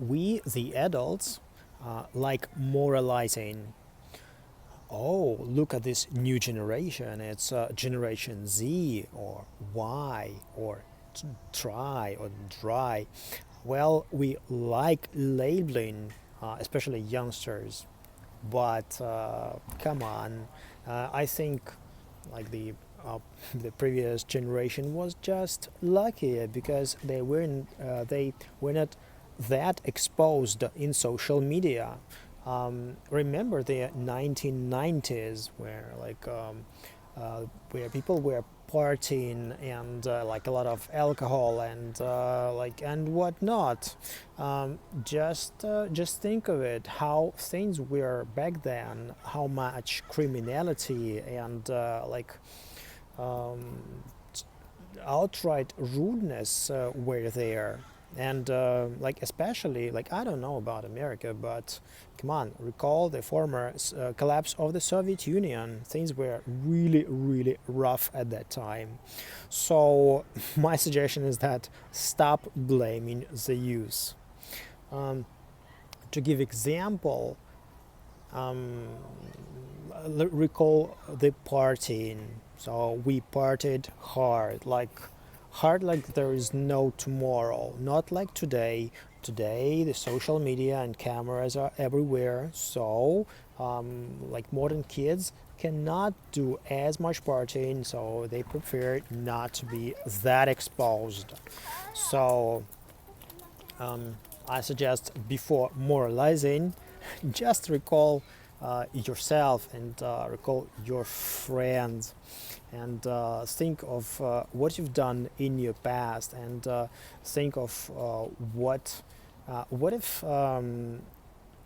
we, the adults, like moralizing. Oh, look at this new generation. It's Generation Z or Y or try or dry. Well, we like labeling, especially youngsters. But come on, I think like the previous generation was just lucky because they were not that exposed in social media. Remember the 1990s where people were partying and like a lot of alcohol and and whatnot. Just think of it, how things were back then, how much criminality and um, outright rudeness were there. And especially, I don't know about America, but come on, recall the former collapse of the Soviet Union. Things were really, really rough at that time. So my suggestion is that stop blaming the youth. um, to give example, recall the partying. So we partied hard like there is no tomorrow. Not like today. Today the social media and cameras are everywhere. So modern kids cannot do as much partying, so they prefer not to be that exposed. So I suggest before moralizing, just recall yourself and recall your friends and think of what you've done in your past and think of what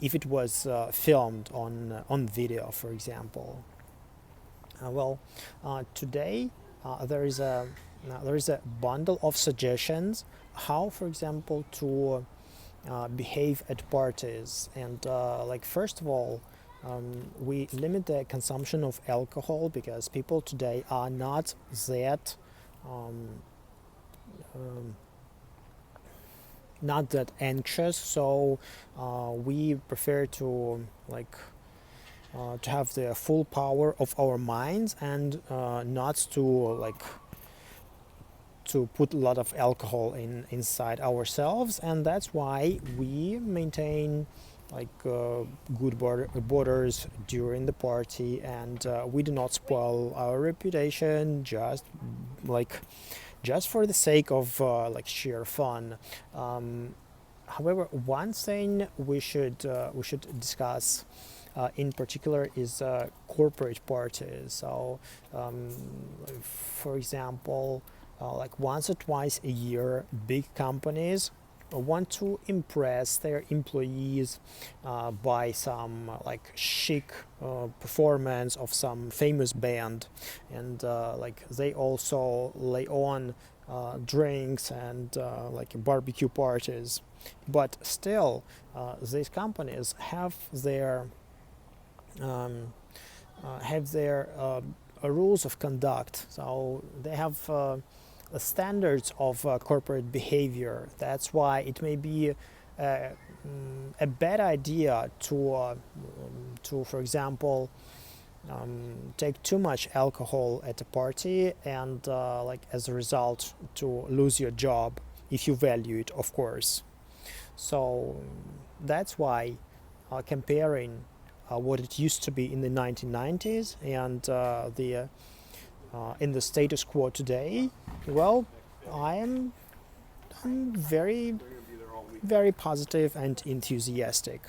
if it was filmed on video, for example. Today there is a bundle of suggestions how, for example, to behave at parties. And first of all, we limit the consumption of alcohol because people today are um, um, not that anxious. So we prefer to have the full power of our minds and not to put a lot of alcohol inside ourselves, and that's why we maintain good borders during the party, and we do not spoil our reputation just for the sake of sheer fun. However, one thing we should discuss in particular is corporate parties. So, for example, once or twice a year, big companies want to impress their employees by some chic performance of some famous band, and they also lay on drinks and barbecue parties. But still, these companies um, have their rules of conduct. So they have standards of corporate behavior. That's why it may be a bad idea to, for example, take too much alcohol at a party and as a result to lose your job if you value it, of course. So that's why comparing what it used to be in the 1990s and the in the status quo today, well, I'm very, very positive and enthusiastic.